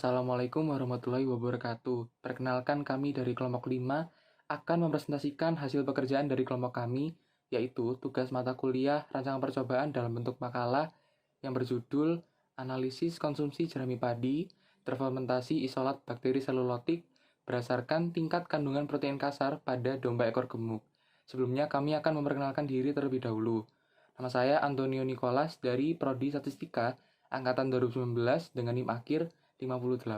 Assalamualaikum warahmatullahi wabarakatuh. Perkenalkan kami dari kelompok 5 akan mempresentasikan hasil pekerjaan dari kelompok kami, yaitu tugas mata kuliah rancangan percobaan dalam bentuk makalah yang berjudul Analisis Konsumsi Jerami Padi, Terfermentasi Isolat Bakteri Selulotik berdasarkan tingkat kandungan protein kasar pada domba ekor gemuk. Sebelumnya kami akan memperkenalkan diri terlebih dahulu. Nama saya Antonio Nicholas dari Prodi Statistika Angkatan 2019 dengan NIM akhir 58.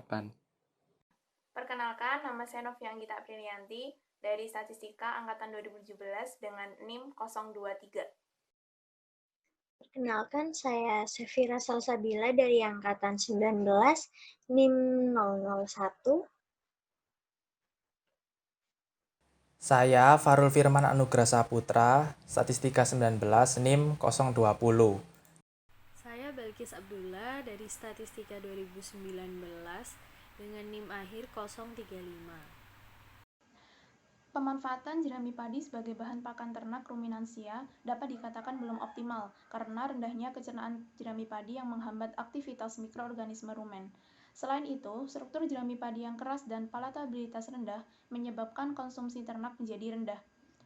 Perkenalkan, nama saya Novia Anggita Aprilianti dari Statistika Angkatan 2017 dengan NIM 023. Perkenalkan, saya Sefira Salsabila dari Angkatan 19, NIM 001. Saya Farul Firman Anugrah Saputra, Statistika 19, NIM 020. Saya Belkis Abdullah dari Statistika 2019 dengan NIM akhir 035. Pemanfaatan jerami padi sebagai bahan pakan ternak ruminansia dapat dikatakan belum optimal karena rendahnya pencernaan jerami padi yang menghambat aktivitas mikroorganisme rumen. Selain itu, struktur jerami padi yang keras dan palatabilitas rendah menyebabkan konsumsi ternak menjadi rendah.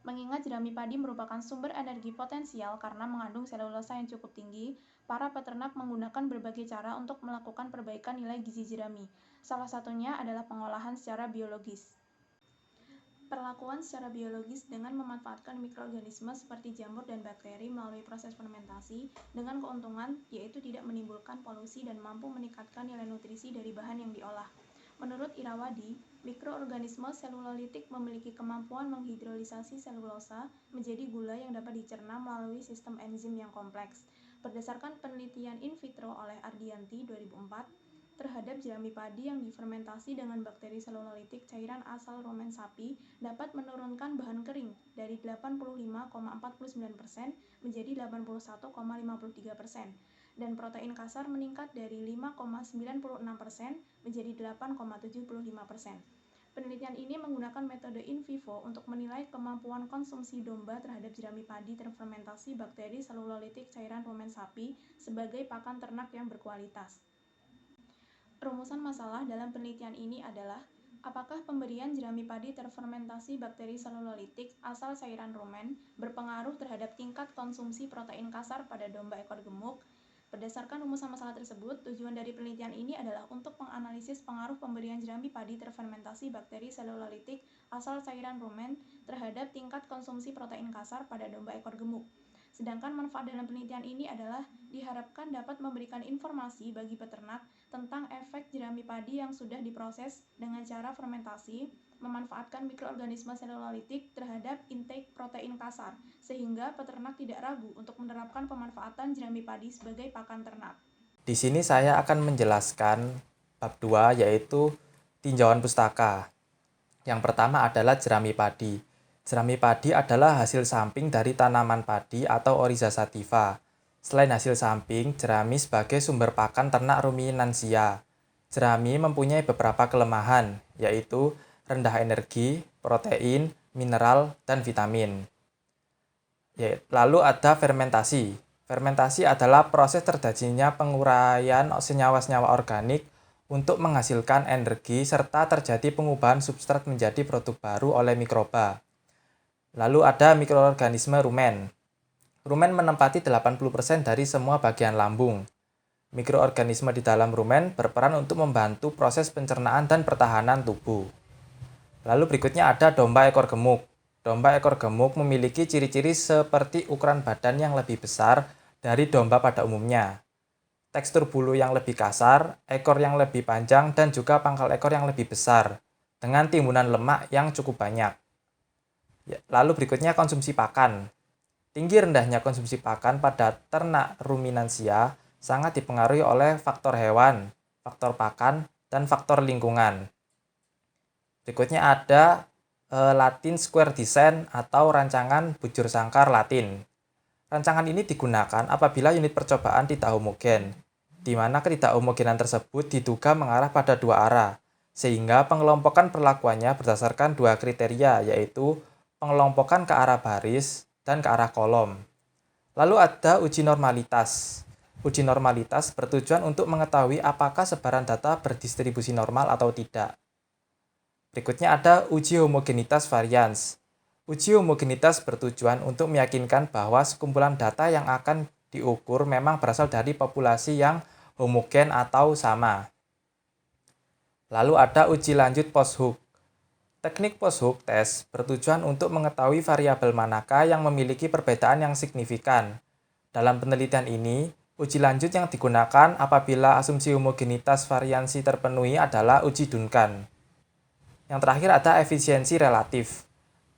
Mengingat jerami padi merupakan sumber energi potensial karena mengandung selulosa yang cukup tinggi, para peternak menggunakan berbagai cara untuk melakukan perbaikan nilai gizi jerami. Salah satunya adalah pengolahan secara biologis. Perlakuan secara biologis dengan memanfaatkan mikroorganisme seperti jamur dan bakteri melalui proses fermentasi dengan keuntungan yaitu tidak menimbulkan polusi dan mampu meningkatkan nilai nutrisi dari bahan yang diolah. Menurut Irawadi, mikroorganisme selulolitik memiliki kemampuan menghidrolisasi selulosa menjadi gula yang dapat dicerna melalui sistem enzim yang kompleks. Berdasarkan penelitian in vitro oleh Ardianti 2004, terhadap jerami padi yang difermentasi dengan bakteri selulolitik cairan asal rumen sapi dapat menurunkan bahan kering dari 85,49% menjadi 81,53% dan protein kasar meningkat dari 5,96% menjadi 8,75%. Penelitian ini menggunakan metode in vivo untuk menilai kemampuan konsumsi domba terhadap jerami padi terfermentasi bakteri selulolitik cairan rumen sapi sebagai pakan ternak yang berkualitas. Rumusan masalah dalam penelitian ini adalah, apakah pemberian jerami padi terfermentasi bakteri selulolitik asal cairan rumen berpengaruh terhadap tingkat konsumsi protein kasar pada domba ekor gemuk? Berdasarkan rumusan masalah tersebut, tujuan dari penelitian ini adalah untuk menganalisis pengaruh pemberian jerami padi terfermentasi bakteri selulolitik asal cairan rumen terhadap tingkat konsumsi protein kasar pada domba ekor gemuk. Sedangkan manfaat dalam penelitian ini adalah diharapkan dapat memberikan informasi bagi peternak tentang efek jerami padi yang sudah diproses dengan cara fermentasi, memanfaatkan mikroorganisme selulolitik terhadap intake protein kasar, sehingga peternak tidak ragu untuk menerapkan pemanfaatan jerami padi sebagai pakan ternak. Di sini saya akan menjelaskan bab 2 yaitu tinjauan pustaka. Yang pertama adalah jerami padi. Jerami padi adalah hasil samping dari tanaman padi atau Oryza sativa. Selain hasil samping, jerami sebagai sumber pakan ternak ruminansia. Jerami mempunyai beberapa kelemahan, yaitu rendah energi, protein, mineral, dan vitamin. Lalu ada fermentasi. Fermentasi adalah proses terjadinya penguraian senyawa-senyawa organik untuk menghasilkan energi serta terjadi pengubahan substrat menjadi produk baru oleh mikroba. Lalu ada mikroorganisme rumen. Rumen menempati 80% dari semua bagian lambung. Mikroorganisme di dalam rumen berperan untuk membantu proses pencernaan dan pertahanan tubuh. Lalu berikutnya ada domba ekor gemuk. Domba ekor gemuk memiliki ciri-ciri seperti ukuran badan yang lebih besar dari domba pada umumnya. Tekstur bulu yang lebih kasar, ekor yang lebih panjang, dan juga pangkal ekor yang lebih besar, dengan timbunan lemak yang cukup banyak. Lalu berikutnya konsumsi pakan. Tinggi rendahnya konsumsi pakan pada ternak ruminansia sangat dipengaruhi oleh faktor hewan, faktor pakan, dan faktor lingkungan. Berikutnya ada Latin Square Design atau rancangan bujur sangkar Latin. Rancangan ini digunakan apabila unit percobaan tidak homogen, di mana ketidakhomogenan tersebut diduga mengarah pada dua arah, sehingga pengelompokan perlakuannya berdasarkan dua kriteria, yaitu pengelompokan ke arah baris dan ke arah kolom. Lalu ada uji normalitas. Uji normalitas bertujuan untuk mengetahui apakah sebaran data berdistribusi normal atau tidak. Berikutnya ada uji homogenitas varians. Uji homogenitas bertujuan untuk meyakinkan bahwa sekumpulan data yang akan diukur memang berasal dari populasi yang homogen atau sama. Lalu ada uji lanjut post-hook. Teknik post-hook test bertujuan untuk mengetahui variabel manakah yang memiliki perbedaan yang signifikan. Dalam penelitian ini, uji lanjut yang digunakan apabila asumsi homogenitas variansi terpenuhi adalah uji Duncan. Yang terakhir ada efisiensi relatif.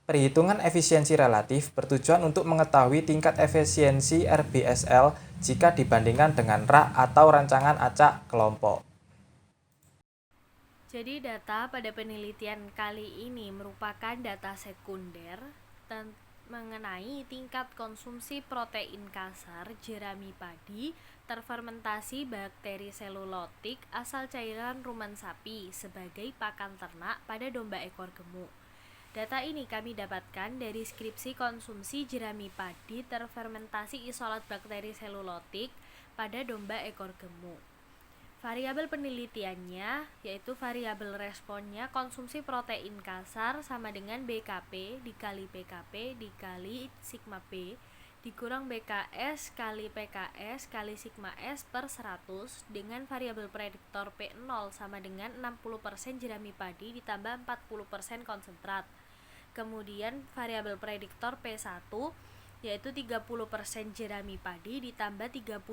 Perhitungan efisiensi relatif bertujuan untuk mengetahui tingkat efisiensi RBSL jika dibandingkan dengan rak atau rancangan acak kelompok. Jadi data pada penelitian kali ini merupakan data sekunder mengenai tingkat konsumsi protein kasar jerami padi terfermentasi bakteri selulotik asal cairan rumen sapi sebagai pakan ternak pada domba ekor gemuk. Data ini kami dapatkan dari skripsi konsumsi jerami padi terfermentasi isolat bakteri selulotik pada domba ekor gemuk. Variabel penelitiannya yaitu variabel responnya konsumsi protein kasar sama dengan BKP dikali PKP dikali sigma P dikurang BKS kali PKS kali sigma S per 100 dengan variabel prediktor P0 sama dengan 60% jerami padi ditambah 40% konsentrat. Kemudian variabel prediktor P1 yaitu 30% jerami padi ditambah 30%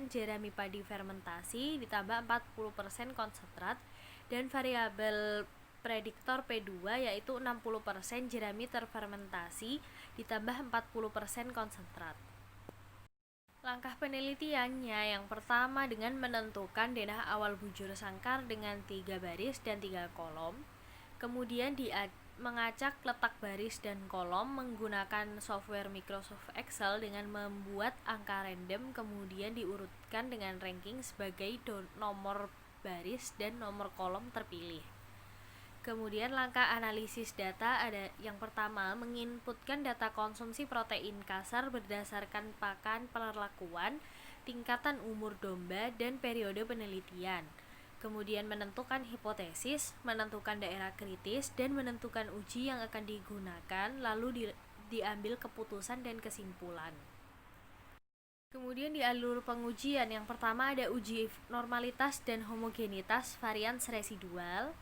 jerami padi fermentasi ditambah 40% konsentrat, dan variabel prediktor P2 yaitu 60% jerami terfermentasi ditambah 40% konsentrat. Langkah penelitiannya yang pertama dengan menentukan denah awal bujur sangkar dengan 3 baris dan 3 kolom. Kemudian mengacak letak baris dan kolom menggunakan software Microsoft Excel dengan membuat angka random kemudian diurutkan dengan ranking sebagai nomor baris dan nomor kolom terpilih. Kemudian langkah analisis data ada yang pertama menginputkan data konsumsi protein kasar berdasarkan pakan perlakuan, tingkatan umur domba, dan periode penelitian. Kemudian menentukan hipotesis, menentukan daerah kritis, dan menentukan uji yang akan digunakan, lalu diambil keputusan dan kesimpulan. Kemudian di alur pengujian, yang pertama ada uji normalitas dan homogenitas varians residual.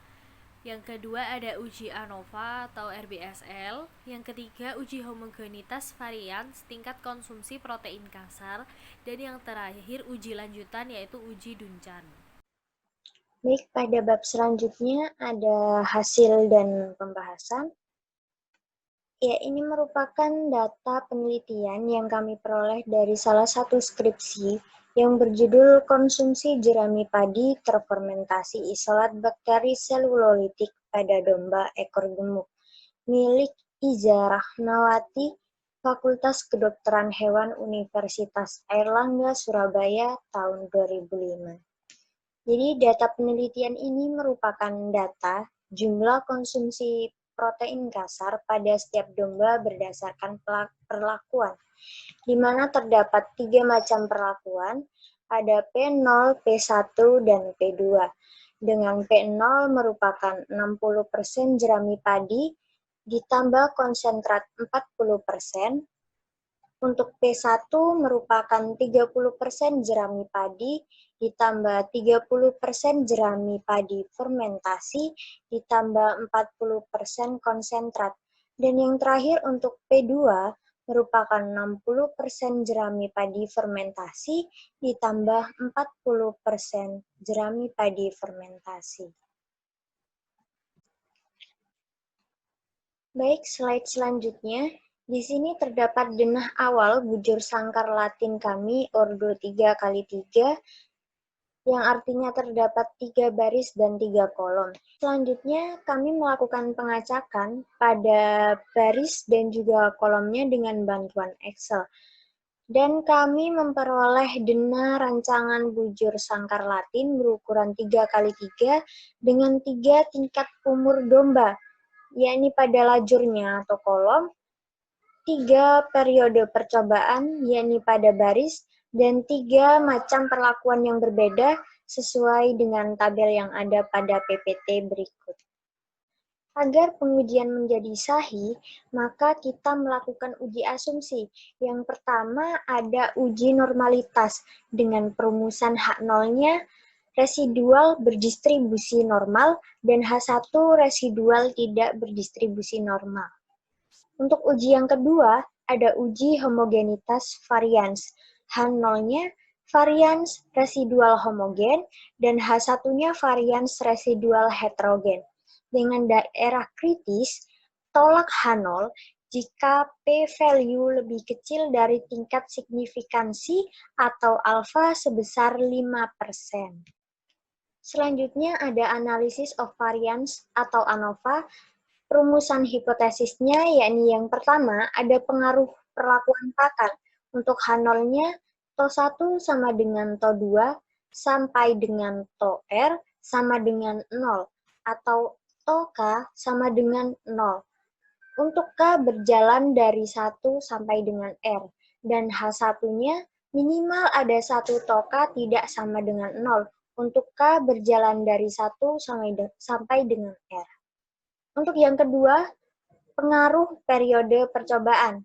Yang kedua ada uji ANOVA atau RBSL. Yang ketiga uji homogenitas varians tingkat konsumsi protein kasar. Dan yang terakhir uji lanjutan yaitu uji Duncan. Baik, pada bab selanjutnya ada hasil dan pembahasan. Ya, ini merupakan data penelitian yang kami peroleh dari salah satu skripsi yang berjudul Konsumsi Jerami Padi Terfermentasi Isolat Bakteri Selulolitik pada Domba Ekor Gemuk, milik Iza Rahmawati, Fakultas Kedokteran Hewan Universitas Airlangga Surabaya tahun 2005. Jadi data penelitian ini merupakan data jumlah konsumsi protein kasar pada setiap domba berdasarkan perlakuan, di mana terdapat 3 macam perlakuan, ada P0, P1, dan P2. Dengan P0 merupakan 60% jerami padi, ditambah konsentrat 40%, untuk P1 merupakan 30% jerami padi, ditambah 30% jerami padi fermentasi, ditambah 40% konsentrat. Dan yang terakhir untuk P2 merupakan 60% jerami padi fermentasi, ditambah 40% jerami padi fermentasi. Baik, slide selanjutnya. Di sini terdapat denah awal bujur sangkar Latin kami ordo 3x3 yang artinya terdapat 3 baris dan 3 kolom. Selanjutnya kami melakukan pengacakan pada baris dan juga kolomnya dengan bantuan Excel. Dan kami memperoleh denah rancangan bujur sangkar Latin berukuran 3x3 dengan 3 tingkat umur domba, yakni pada lajurnya atau kolom, 3 periode percobaan, yakni pada baris, dan 3 macam perlakuan yang berbeda sesuai dengan tabel yang ada pada PPT berikut. Agar pengujian menjadi sahih, maka kita melakukan uji asumsi. Yang pertama ada uji normalitas dengan perumusan H0-nya residual berdistribusi normal dan H1 residual tidak berdistribusi normal. Untuk uji yang kedua, ada uji homogenitas varians. H0-nya varians residual homogen dan H1-nya varians residual heterogen. Dengan daerah kritis, tolak H0 jika p-value lebih kecil dari tingkat signifikansi atau alfa sebesar 5%. Selanjutnya ada analisis of variance atau ANOVA. Perumusan hipotesisnya yakni yang pertama ada pengaruh perlakuan pakan. Untuk H0-nya TO1 sama dengan TO2 sampai dengan TO-R sama dengan 0 atau TO-K sama dengan 0. Untuk K berjalan dari 1 sampai dengan R dan H1-nya minimal ada 1 TO-K tidak sama dengan 0. Untuk K berjalan dari 1 sampai dengan R. Untuk yang kedua, pengaruh periode percobaan.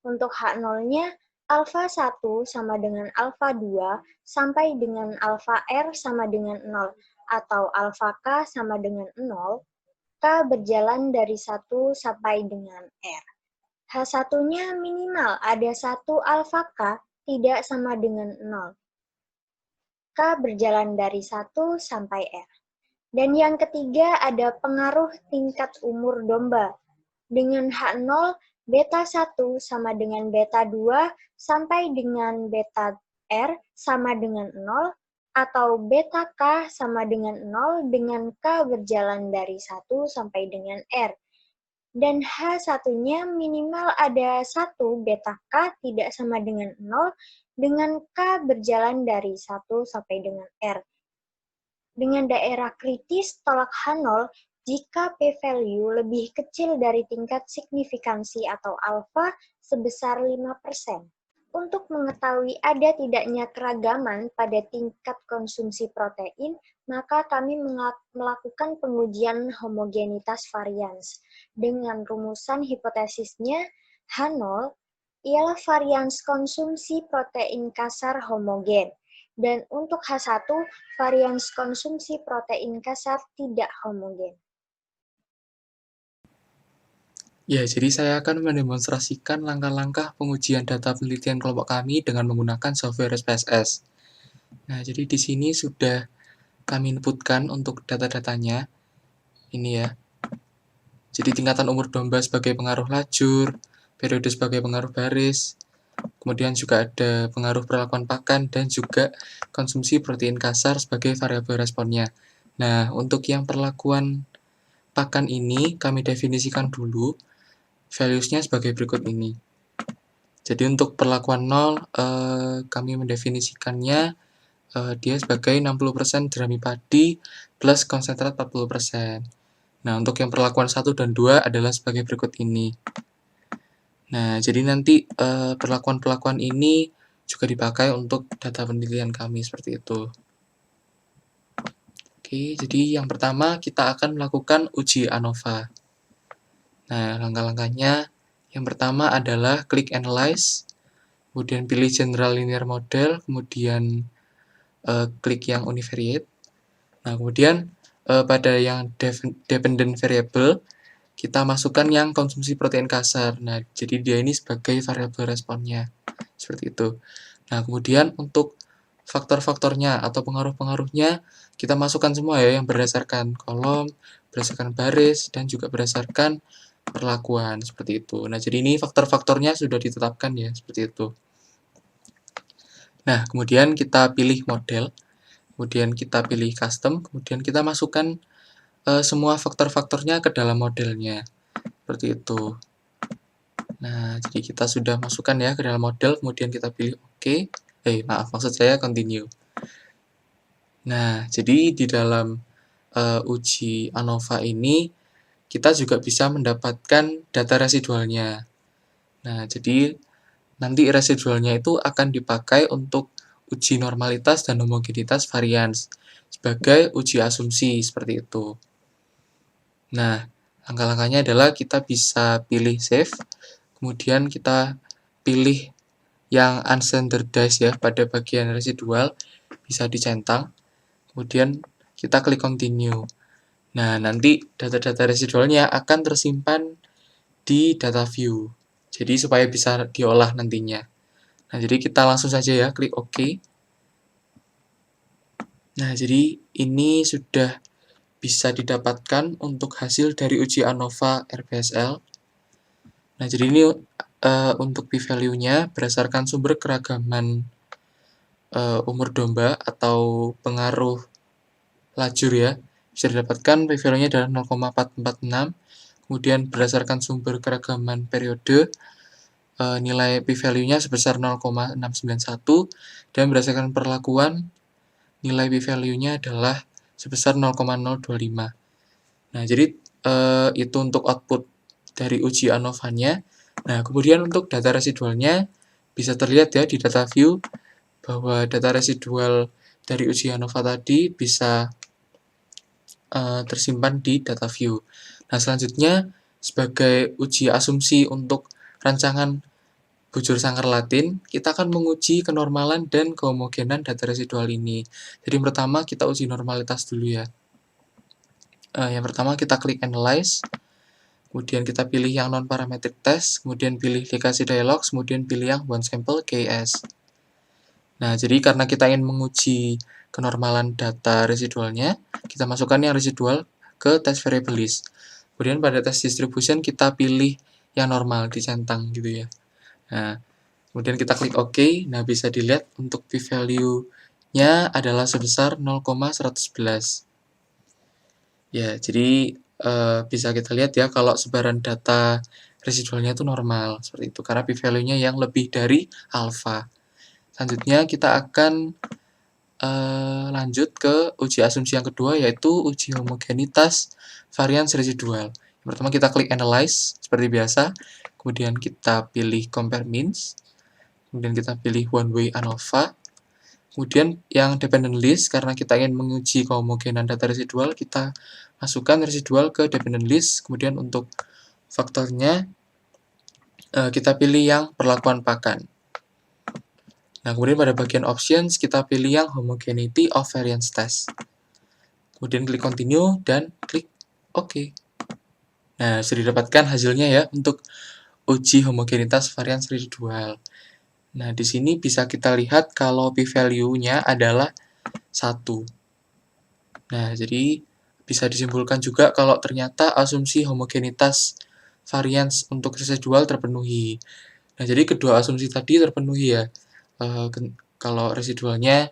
Untuk H0-nya, alfa 1 sama dengan alfa 2 sampai dengan alfa R sama dengan 0, atau alfa K sama dengan 0, K berjalan dari 1 sampai dengan R. H1-nya minimal ada 1 alfa K tidak sama dengan 0. K berjalan dari 1 sampai R. Dan yang ketiga ada pengaruh tingkat umur domba. Dengan H0, beta 1 sama dengan beta 2 sampai dengan beta R sama dengan 0, atau beta K sama dengan 0 dengan K berjalan dari 1 sampai dengan R. Dan H1-nya minimal ada 1 beta K tidak sama dengan 0 dengan K berjalan dari 1 sampai dengan R. Dengan daerah kritis tolak H0 jika p-value lebih kecil dari tingkat signifikansi atau alfa sebesar 5%. Untuk mengetahui ada tidaknya keragaman pada tingkat konsumsi protein, maka kami melakukan pengujian homogenitas varians. Dengan rumusan hipotesisnya, H0 ialah varians konsumsi protein kasar homogen. Dan untuk H1, varians konsumsi protein kasar tidak homogen. Ya, jadi saya akan mendemonstrasikan langkah-langkah pengujian data penelitian kelompok kami dengan menggunakan software SPSS. Nah, jadi di sini sudah kami inputkan untuk data-datanya. Ini ya. Jadi tingkatan umur domba sebagai pengaruh lajur, periode sebagai pengaruh baris, kemudian juga ada pengaruh perlakuan pakan, dan juga konsumsi protein kasar sebagai variabel responnya. Nah, untuk yang perlakuan pakan ini, kami definisikan dulu values-nya sebagai berikut ini. Jadi untuk perlakuan 0, kami mendefinisikannya dia sebagai 60% jerami padi plus konsentrat 40%. Nah, untuk yang perlakuan 1 dan 2 adalah sebagai berikut ini. Nah, jadi nanti perlakuan-perlakuan ini juga dipakai untuk data penelitian kami seperti itu. Oke, jadi yang pertama kita akan melakukan uji ANOVA. Nah, langkah-langkahnya yang pertama adalah klik Analyze, kemudian pilih General Linear Model, kemudian klik yang Univariate. Nah, kemudian pada yang Dependent Variable, kita masukkan yang konsumsi protein kasar. Nah, jadi dia ini sebagai variabel responnya. Seperti itu. Nah, kemudian untuk faktor-faktornya atau pengaruh-pengaruhnya, kita masukkan semua ya, yang berdasarkan kolom, berdasarkan baris, dan juga berdasarkan perlakuan, seperti itu. Nah, jadi ini faktor-faktornya sudah ditetapkan ya, seperti itu. Nah, kemudian kita pilih model, kemudian kita pilih custom, kemudian kita masukkan semua faktor-faktornya ke dalam modelnya, seperti itu. Nah, jadi kita sudah masukkan ya ke dalam model, kemudian kita pilih OK. Maksud saya continue. Nah, jadi di dalam uji ANOVA ini, kita juga bisa mendapatkan data residualnya. Nah, jadi nanti residualnya itu akan dipakai untuk uji normalitas dan homogenitas varians sebagai uji asumsi seperti itu. Nah, langkah-langkahnya adalah kita bisa pilih save, kemudian kita pilih yang unstandardized ya pada bagian residual, bisa dicentang, kemudian kita klik continue. Nah, nanti data-data residualnya akan tersimpan di data view, jadi supaya bisa diolah nantinya. Nah, jadi kita langsung saja ya, klik OK. Nah, jadi ini sudah bisa didapatkan untuk hasil dari uji ANOVA RPSL. Nah, jadi ini untuk p-value-nya berdasarkan sumber keragaman umur domba atau pengaruh lajur ya, bisa didapatkan p-value-nya adalah 0,446. Kemudian berdasarkan sumber keragaman periode, nilai p-value-nya sebesar 0,691, dan berdasarkan perlakuan, nilai p-value-nya adalah sebesar 0,025. Nah, jadi itu untuk output dari uji ANOVA-nya. Nah, kemudian untuk data residualnya bisa terlihat ya di data view bahwa data residual dari uji ANOVA tadi bisa tersimpan di data view. Nah, selanjutnya sebagai uji asumsi untuk rancangan bujur sangkar Latin, kita akan menguji kenormalan dan kehomogenan data residual ini. Jadi pertama kita uji normalitas dulu ya. Yang pertama kita klik Analyze, kemudian kita pilih yang non-parametric test, kemudian pilih dikasih dialog, kemudian pilih yang one sample KS. Nah, jadi karena kita ingin menguji kenormalan data residualnya, kita masukkan yang residual ke test variable list. Kemudian pada test distribution kita pilih yang normal, dicentang gitu ya. Nah, kemudian kita klik OK. Nah, bisa dilihat untuk p-value-nya adalah sebesar 0,111. Ya, jadi bisa kita lihat ya kalau sebaran data residualnya itu normal seperti itu karena p-value-nya yang lebih dari alfa. Selanjutnya kita akan lanjut ke uji asumsi yang kedua, yaitu uji homogenitas varians residual. Yang pertama kita klik Analyze seperti biasa, kemudian kita pilih Compare Means, kemudian kita pilih One Way ANOVA, kemudian yang Dependent List, karena kita ingin menguji kehomogenan data residual, kita masukkan residual ke Dependent List, kemudian untuk faktornya kita pilih yang perlakuan pakan. Nah, kemudian pada bagian options, kita pilih yang homogeneity of variance test. Kemudian klik continue dan klik OK. Nah, sudah didapatkan hasilnya ya untuk uji homogenitas varians residual. Nah, di sini bisa kita lihat kalau p-value-nya adalah 1. Nah, jadi bisa disimpulkan juga kalau ternyata asumsi homogenitas varians untuk residual terpenuhi. Nah, jadi kedua asumsi tadi terpenuhi ya. Kalau residualnya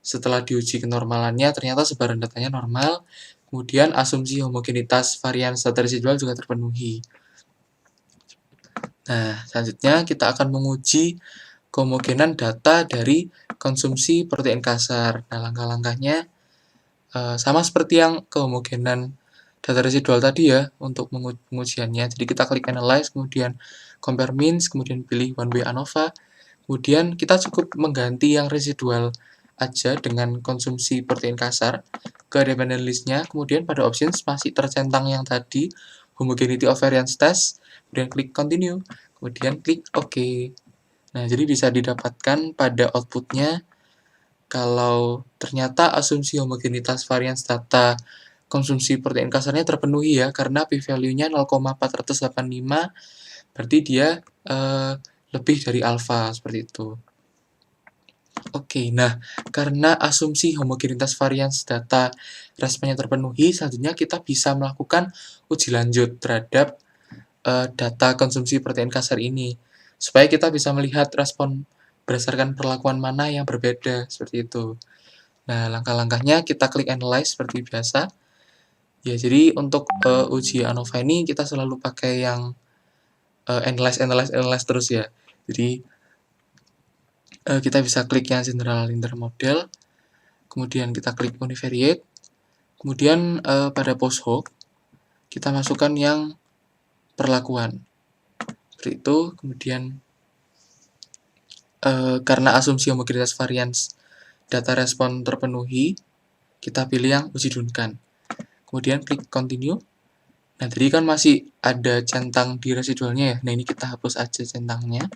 setelah diuji kenormalannya ternyata sebaran datanya normal, kemudian asumsi homogenitas varians data residual juga terpenuhi. Nah, selanjutnya kita akan menguji kehomogenan data dari konsumsi protein kasar. Nah, langkah-langkahnya sama seperti yang kehomogenan data residual tadi ya untuk pengujiannya. Jadi kita klik Analyze, kemudian Compare Means, kemudian pilih One Way ANOVA. Kemudian kita cukup mengganti yang residual aja dengan konsumsi protein kasar ke dependent list-nya. Kemudian pada options masih tercentang yang tadi, homogeneity of variance test. Kemudian klik continue. Kemudian klik OK. Nah, jadi bisa didapatkan pada output-nya kalau ternyata asumsi homogenitas varians data konsumsi protein kasarnya terpenuhi ya, karena p-value-nya 0,485, berarti dia lebih dari alfa, seperti itu. Oke, nah karena asumsi homogenitas varians data responnya terpenuhi, selanjutnya kita bisa melakukan uji lanjut terhadap data konsumsi protein kasar ini, supaya kita bisa melihat respon berdasarkan perlakuan mana yang berbeda, seperti itu. Nah, langkah-langkahnya kita klik Analyze seperti biasa. Ya, jadi untuk uji ANOVA ini kita selalu pakai yang analyze terus ya. Jadi kita bisa klik yang general linear model, kemudian kita klik univariate, kemudian pada post hoc kita masukkan yang perlakuan seperti itu, kemudian karena asumsi homogenitas varians data respon terpenuhi, kita pilih yang uji Duncan. Kemudian klik continue. Nah, tadi kan masih ada centang di residualnya ya. Nah, ini kita hapus aja centangnya.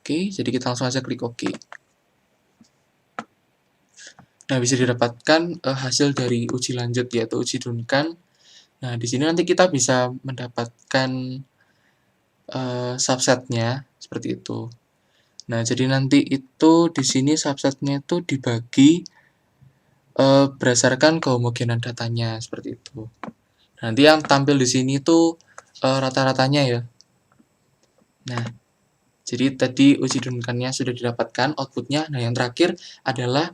Oke, jadi kita langsung aja klik OK. Nah, bisa didapatkan hasil dari uji lanjut, yaitu uji Duncan. Nah, di sini nanti kita bisa mendapatkan subsetnya, seperti itu. Nah, jadi nanti itu di sini subsetnya itu dibagi berdasarkan kehomogenan datanya, seperti itu. Nanti yang tampil di sini itu rata-ratanya ya. Nah, jadi tadi uji Duncan-nya sudah didapatkan outputnya. Nah, yang terakhir adalah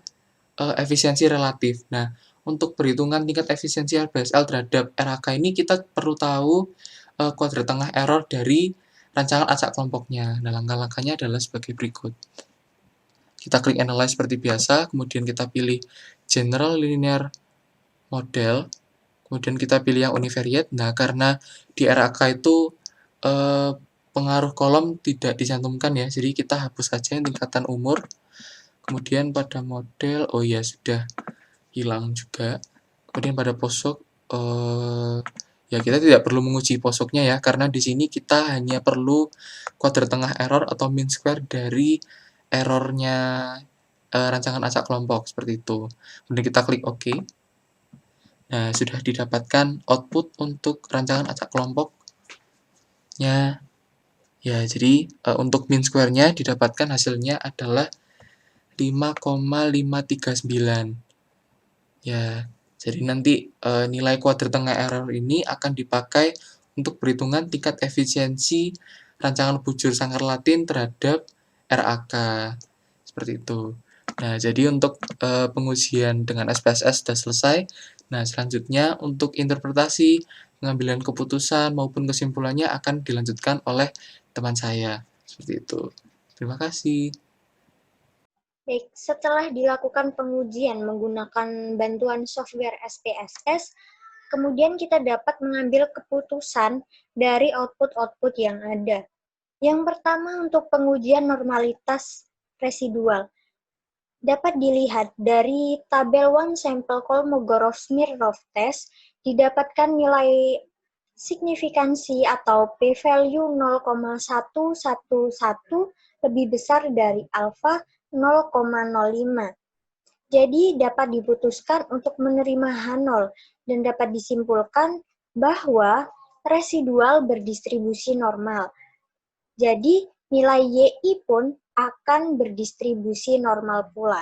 efisiensi relatif. Nah, untuk perhitungan tingkat efisiensi LBSL terhadap RAK ini kita perlu tahu kuadrat tengah error dari rancangan acak kelompoknya. Nah, langkah-langkahnya adalah sebagai berikut. Kita klik Analyze seperti biasa, kemudian kita pilih General Linear Model, kemudian kita pilih yang univariate. Nah, karena di RAK itu pengaruh kolom tidak dicantumkan ya, jadi kita hapus saja yang tingkatan umur. Kemudian pada model, oh ya sudah hilang juga. Kemudian pada posok, ya kita tidak perlu menguji posoknya ya, karena di sini kita hanya perlu kuadrat tengah error atau mean square dari errornya rancangan acak kelompok, seperti itu. Kemudian kita klik OK. Nah, sudah didapatkan output untuk rancangan acak kelompoknya. Ya, jadi untuk mean square-nya didapatkan hasilnya adalah 5,539. Ya, jadi nanti nilai kuadrat tengah error ini akan dipakai untuk perhitungan tingkat efisiensi rancangan bujur sangkar Latin terhadap RAK. Seperti itu. Nah, jadi untuk pengujian dengan SPSS sudah selesai. Nah, selanjutnya untuk interpretasi, pengambilan keputusan maupun kesimpulannya akan dilanjutkan oleh teman saya. Seperti itu. Terima kasih. Baik, setelah dilakukan pengujian menggunakan bantuan software SPSS, kemudian kita dapat mengambil keputusan dari output-output yang ada. Yang pertama untuk pengujian normalitas residual. Dapat dilihat dari tabel one sample Kolmogorov-Smirnov test, didapatkan nilai signifikansi atau p-value 0,111 lebih besar dari alfa 0,05. Jadi dapat diputuskan untuk menerima H0 dan dapat disimpulkan bahwa residual berdistribusi normal. Jadi nilai YI pun akan berdistribusi normal pula.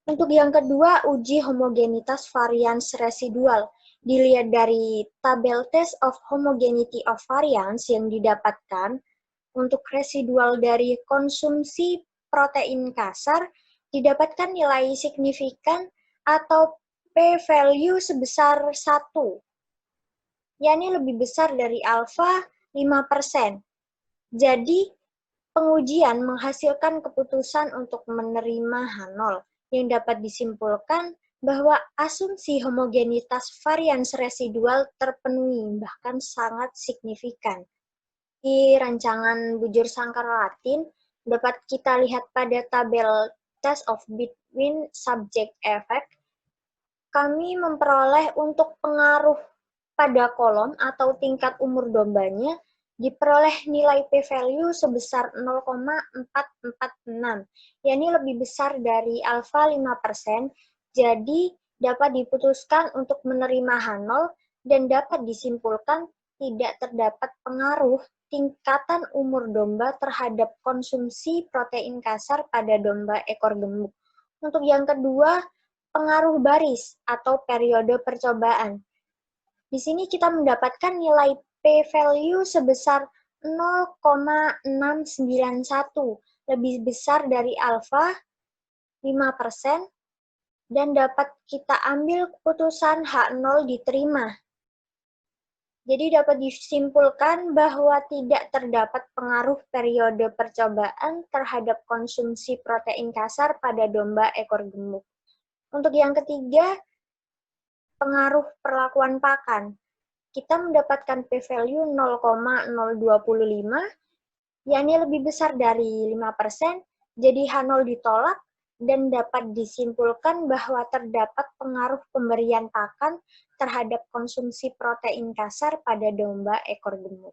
Untuk yang kedua, uji homogenitas varians residual. Dilihat dari tabel test of homogeneity of variance yang didapatkan, untuk residual dari konsumsi protein kasar, didapatkan nilai signifikan atau p-value sebesar 1, yakni lebih besar dari alfa 5%. Jadi, pengujian menghasilkan keputusan untuk menerima H0 yang dapat disimpulkan bahwa asumsi homogenitas varians residual terpenuhi, bahkan sangat signifikan. Di rancangan bujur sangkar Latin, dapat kita lihat pada tabel test of between subject effect, kami memperoleh untuk pengaruh pada kolom atau tingkat umur dombanya diperoleh nilai p-value sebesar 0,446, yakni lebih besar dari alfa 5%, jadi dapat diputuskan untuk menerima H0 dan dapat disimpulkan tidak terdapat pengaruh tingkatan umur domba terhadap konsumsi protein kasar pada domba ekor gemuk. Untuk yang kedua, pengaruh baris atau periode percobaan. Di sini kita mendapatkan nilai p-value sebesar 0,691, lebih besar dari alfa 5%, dan dapat kita ambil keputusan H0 diterima. Jadi dapat disimpulkan bahwa tidak terdapat pengaruh periode percobaan terhadap konsumsi protein kasar pada domba ekor gemuk. Untuk yang ketiga, pengaruh perlakuan pakan. Kita mendapatkan p-value 0,025 yakni lebih besar dari 5%, jadi H0 ditolak, dan dapat disimpulkan bahwa terdapat pengaruh pemberian pakan terhadap konsumsi protein kasar pada domba ekor gemuk.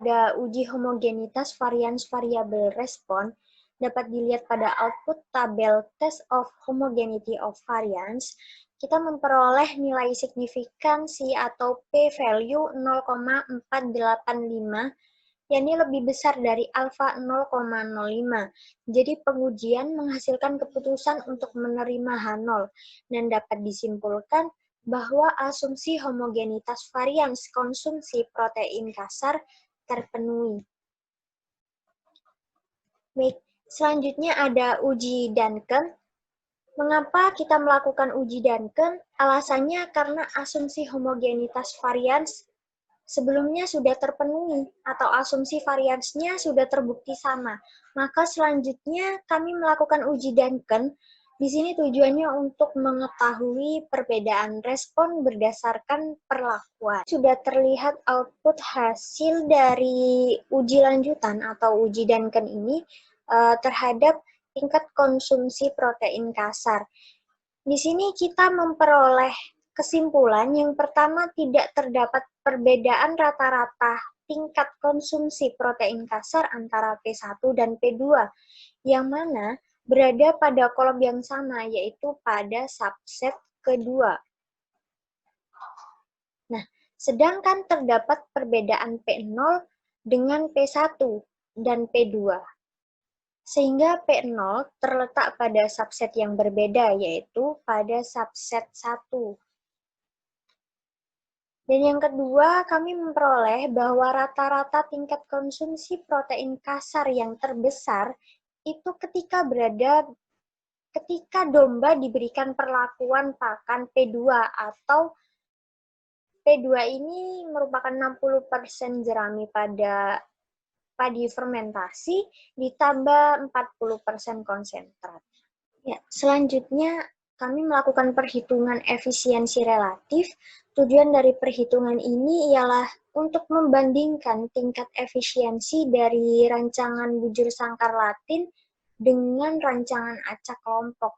Pada uji homogenitas variabel respon dapat dilihat pada output tabel Test of Homogeneity of Variance. Kita memperoleh nilai signifikansi atau p-value 0,485, yakni lebih besar dari alfa 0,05. Jadi pengujian menghasilkan keputusan untuk menerima H0 dan dapat disimpulkan bahwa asumsi homogenitas varians konsumsi protein kasar terpenuhi. Baik, selanjutnya ada uji Duncan. Mengapa kita melakukan uji Duncan? Alasannya karena asumsi homogenitas varians sebelumnya sudah terpenuhi atau asumsi variansnya sudah terbukti sama. Maka selanjutnya kami melakukan uji Duncan. Di sini tujuannya untuk mengetahui perbedaan respon berdasarkan perlakuan. Sudah terlihat output hasil dari uji lanjutan atau uji Duncan ini terhadap tingkat konsumsi protein kasar. Di sini kita memperoleh kesimpulan yang pertama tidak terdapat perbedaan rata-rata tingkat konsumsi protein kasar antara P1 dan P2, yang mana berada pada kolom yang sama, yaitu pada subset kedua. Nah, sedangkan terdapat perbedaan P0 dengan P1 dan P2. Sehingga P0 terletak pada subset yang berbeda, yaitu pada subset 1. Dan yang kedua, kami memperoleh bahwa rata-rata tingkat konsumsi protein kasar yang terbesar itu ketika domba diberikan perlakuan pakan P2 atau P2 ini merupakan 60% jerami pada padi fermentasi ditambah 40% konsentrat. Ya, selanjutnya kami melakukan perhitungan efisiensi relatif. Tujuan dari perhitungan ini ialah untuk membandingkan tingkat efisiensi dari rancangan bujur sangkar Latin dengan rancangan acak kelompok.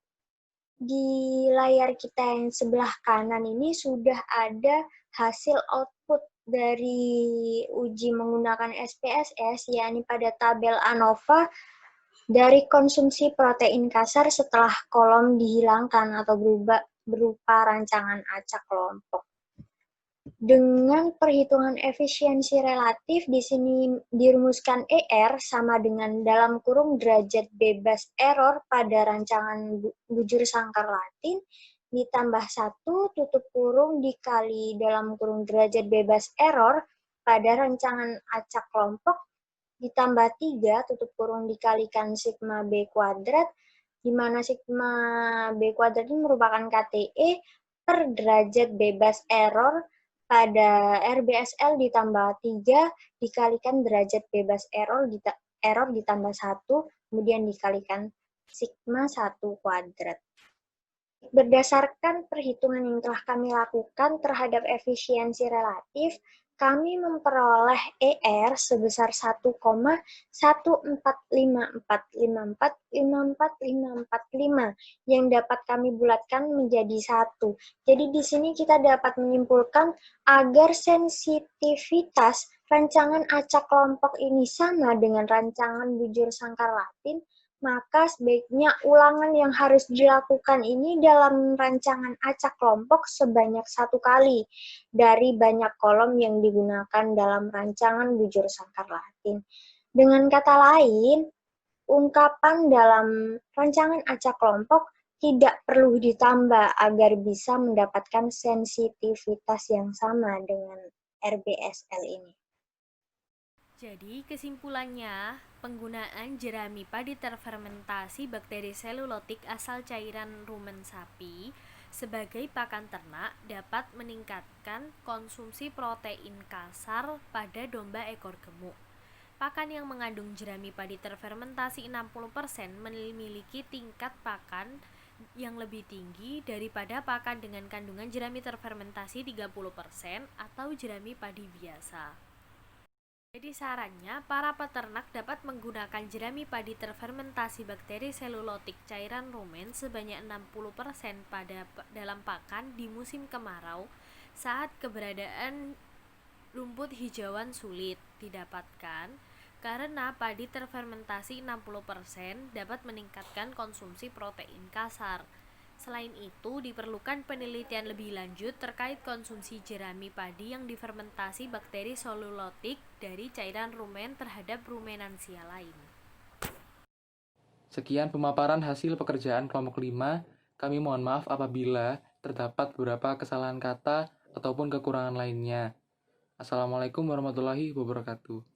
Di layar kita yang sebelah kanan ini sudah ada hasil output dari uji menggunakan SPSS, yakni pada tabel ANOVA dari konsumsi protein kasar setelah kolom dihilangkan atau berupa rancangan acak kelompok. Dengan perhitungan efisiensi relatif, di sini dirumuskan ER sama dengan dalam kurung derajat bebas error pada rancangan bujur sangkar Latin ditambah 1 tutup kurung dikali dalam kurung derajat bebas error pada rancangan acak kelompok ditambah 3 tutup kurung dikalikan sigma B kuadrat, di mana sigma B kuadrat ini merupakan KTE per derajat bebas error pada RBSL ditambah 3 dikalikan derajat bebas error ditambah 1, kemudian dikalikan sigma 1 kuadrat. Berdasarkan perhitungan yang telah kami lakukan terhadap efisiensi relatif, kami memperoleh ER sebesar 1,145454545 yang dapat kami bulatkan menjadi 1. Jadi di sini kita dapat menyimpulkan agar sensitivitas rancangan acak kelompok ini sama dengan rancangan bujur sangkar Latin, maka sebaiknya ulangan yang harus dilakukan ini dalam rancangan acak kelompok sebanyak 1 kali dari banyak kolom yang digunakan dalam rancangan bujur sangkar Latin. Dengan kata lain, ungkapan dalam rancangan acak kelompok tidak perlu ditambah agar bisa mendapatkan sensitivitas yang sama dengan RBSL ini. Jadi kesimpulannya, penggunaan jerami padi terfermentasi bakteri selulotik asal cairan rumen sapi sebagai pakan ternak dapat meningkatkan konsumsi protein kasar pada domba ekor gemuk. Pakan yang mengandung jerami padi terfermentasi 60% memiliki tingkat pakan yang lebih tinggi daripada pakan dengan kandungan jerami terfermentasi 30% atau jerami padi biasa. Jadi sarannya, para peternak dapat menggunakan jerami padi terfermentasi bakteri selulotik cairan rumen sebanyak 60% dalam pakan di musim kemarau saat keberadaan rumput hijauan sulit didapatkan karena padi terfermentasi 60% dapat meningkatkan konsumsi protein kasar. Selain itu, diperlukan penelitian lebih lanjut terkait konsumsi jerami padi yang difermentasi bakteri selulotik dari cairan rumen terhadap rumenansia lain. Sekian pemaparan hasil pekerjaan kelompok 5. Kami mohon maaf apabila terdapat beberapa kesalahan kata ataupun kekurangan lainnya. Assalamualaikum warahmatullahi wabarakatuh.